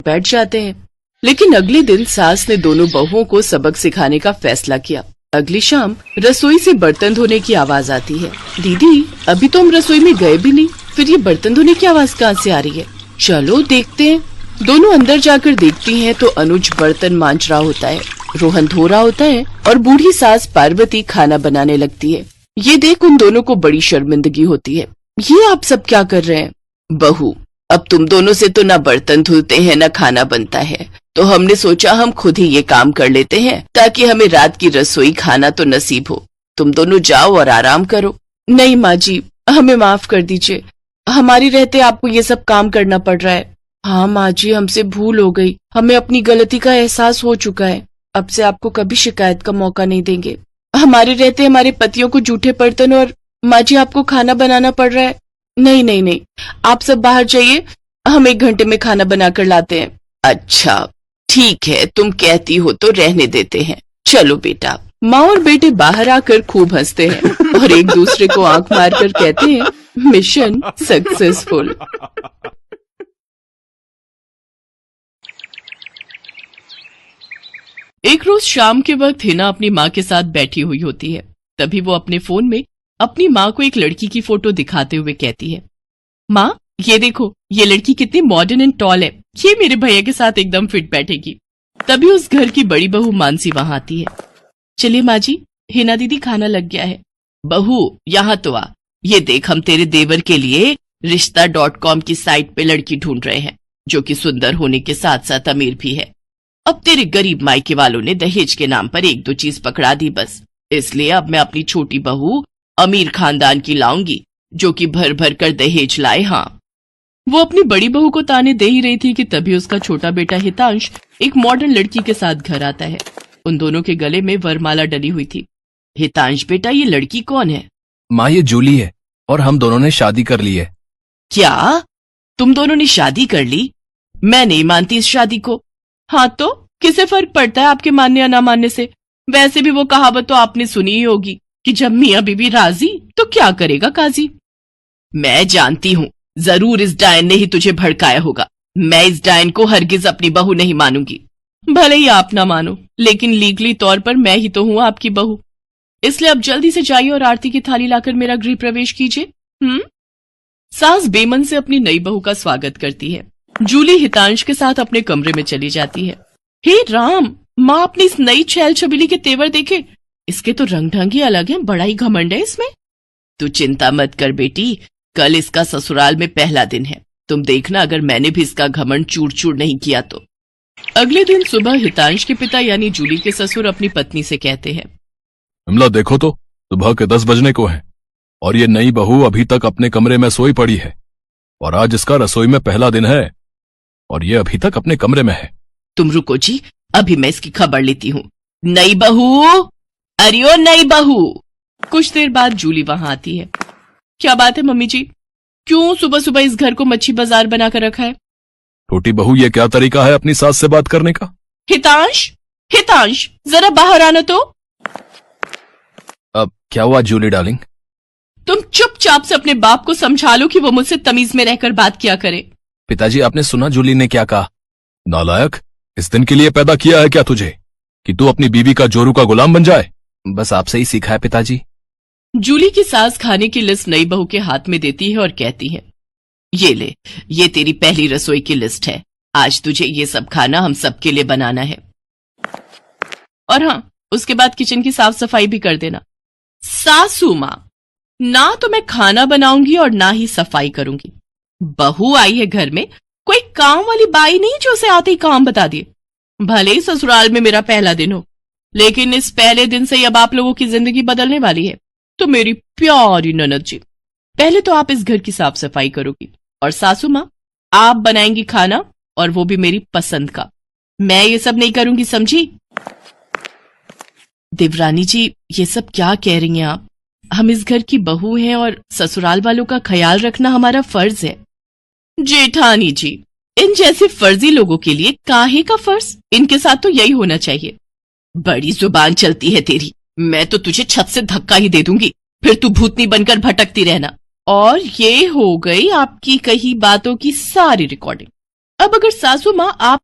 बैठ जाते हैं। लेकिन अगले दिन सास ने दोनों बहुओं को सबक सिखाने का फैसला किया। अगली शाम रसोई से बर्तन धोने की आवाज आती है। दीदी, अभी तो हम रसोई में गए भी नहीं, फिर ये बर्तन धोने की आवाज कहाँ से आ रही है? चलो देखते हैं। दोनों अंदर जाकर देखती हैं तो अनुज बर्तन मांज रहा होता है, रोहन धो रहा होता है और बूढ़ी सास पार्वती खाना बनाने लगती है। ये देख उन दोनों को बड़ी शर्मिंदगी होती है। ये आप सब क्या कर रहे हैं? बहू, अब तुम दोनों से तो ना बर्तन धुलते हैं ना खाना बनता है, तो हमने सोचा हम खुद ही ये काम कर लेते हैं ताकि हमें रात की रसोई खाना तो नसीब हो। तुम दोनों जाओ और आराम करो। नहीं माँ जी, हमें माफ कर दीजिए, हमारी रहते आपको ये सब काम करना पड़ रहा है। हाँ माँ जी, हमसे भूल हो गई, हमें अपनी गलती का एहसास हो चुका है। अब से आपको कभी शिकायत का मौका नहीं देंगे। हमारे रहते हमारे पतियों को जूठे बर्तन और माँ जी आपको खाना बनाना पड़ रहा है। नहीं नहीं नहीं, आप सब बाहर जाइए, हम 1 घंटे में खाना बनाकर लाते हैं। अच्छा ठीक है, तुम कहती हो तो रहने देते हैं। चलो बेटा। माँ और बेटे बाहर आकर खूब हंसते हैं और एक दूसरे को आंख मारकर कहते हैं, मिशन सक्सेसफुल। एक रोज शाम के वक्त हिना अपनी माँ के साथ बैठी हुई होती है। तभी वो अपने फोन में अपनी माँ को एक लड़की की फोटो दिखाते हुए कहती है, माँ ये देखो, ये लड़की कितनी मॉडर्न एंड टॉल है, ये मेरे भैया के साथ एकदम फिट बैठेगी। तभी उस घर की बड़ी बहू मानसी वहां आती है। चलिए माँ जी, हिना दीदी खाना लग गया है। बहू यहाँ तो आ, ये देख हम तेरे देवर के लिए रिश्ता.com की साइट पे लड़की ढूंढ रहे हैं, जो कि सुंदर होने के साथ साथ अमीर भी है। अब तेरे गरीब मायके वालों ने दहेज के नाम पर 1-2 चीज पकड़ा दी बस, इसलिए अब मैं अपनी छोटी बहू अमीर खानदान की लाऊंगी, जो कि भर भर कर दहेज लाए। हाँ, वो अपनी बड़ी बहू को ताने दे ही रही थी कि तभी उसका छोटा बेटा हितांश एक मॉडर्न लड़की के साथ घर आता है। उन दोनों के गले में वरमाला डली हुई थी। हितांश बेटा, ये लड़की कौन है? माँ ये जूली है और हम दोनों ने शादी कर ली है। क्या? तुम दोनों ने शादी कर ली? मैं नहीं मानती इस शादी को। हाँ तो किसे फर्क पड़ता है आपके मानने या ना मानने से? वैसे भी वो कहावत तो आपने सुनी ही होगी कि जब मियाँ बीबी राजी तो क्या करेगा काजी। मैं जानती हूँ, जरूर इस डायन ने ही तुझे भड़काया होगा। मैं इस डायन को हरगिज अपनी बहू नहीं मानूंगी। भले ही आप ना मानो, लेकिन लीगली तौर पर मैं ही तो हूँ आपकी बहू। इसलिए अब जल्दी से जाइए और आरती की थाली लाकर मेरा गृह प्रवेश कीजिए। सास बेमन से अपनी नई बहू का स्वागत करती है। जूली हितांश के साथ अपने कमरे में चली जाती है। हे राम, माँ अपनी इस नई छैल छबीली के तेवर देखे, इसके तो रंग ढंग ही अलग है, बड़ा ही घमंड है इसमें। तू चिंता मत कर बेटी, कल इसका ससुराल में पहला दिन है, तुम देखना अगर मैंने भी इसका घमंड चूर चूर नहीं किया तो। अगले दिन सुबह हितांश के पिता यानी जूली के ससुर अपनी पत्नी से कहते हैं, विमला देखो तो, सुबह के 10 बजने को हैं और ये नई बहू अभी तक अपने कमरे में सोई पड़ी है, और आज इसका रसोई में पहला दिन है और ये अभी तक अपने कमरे में है। तुम रुको जी, अभी मैं इसकी खबर लेती हूँ। नई बहू, अरे ओ नई बहू। कुछ देर बाद जूली वहां आती है। क्या बात है मम्मी जी, क्यों सुबह सुबह इस घर को मच्छी बाजार बनाकर रखा है? छोटी बहू, ये क्या तरीका है अपनी सास से बात करने का? हितांश, हितांश जरा बाहर आना तो। अब क्या हुआ जूली डार्लिंग? तुम चुपचाप से अपने बाप को समझा लो कि वो मुझसे तमीज में रहकर बात किया करे। पिताजी, आपने सुना जूली ने क्या कहा? नालायक, इस दिन के लिए पैदा किया है क्या तुझे कि तू अपनी बीवी का जोरू का गुलाम बन जाए? बस आपसे ही सीखा है पिताजी। जूली की सास खाने की लिस्ट नई बहू के हाथ में देती है और कहती है, ये ले, ये तेरी पहली रसोई की लिस्ट है, आज तुझे ये सब खाना हम सबके लिए बनाना है। और हाँ, उसके बाद किचन की साफ सफाई भी कर देना। सासू माँ, ना तो मैं खाना बनाऊंगी और ना ही सफाई करूंगी। बहू आई है घर में, कोई काम वाली बाई नहीं जो उसे आते ही काम बता दिए। भले ही ससुराल में मेरा पहला दिन हो, लेकिन इस पहले दिन से अब आप लोगों की जिंदगी बदलने वाली है। तो मेरी प्यारी ननद जी, पहले तो आप इस घर की साफ सफाई करोगी और सासू माँ आप बनाएंगी खाना, और वो भी मेरी पसंद का। मैं ये सब नहीं करूंगी, समझी? देवरानी जी, ये सब क्या कह रही हैं आप? हम इस घर की बहू हैं और ससुराल वालों का ख्याल रखना हमारा फर्ज है। जेठानी जी, इन जैसे फर्जी लोगों के लिए काहे का फर्ज? इनके साथ तो यही होना चाहिए। बड़ी जुबान चलती है तेरी, मैं तो तुझे छत से धक्का ही दे दूंगी, फिर तू भूतनी बनकर भटकती रहना। और ये हो गई आपकी कही बातों की सारी रिकॉर्डिंग। अब अगर सासू माँ आप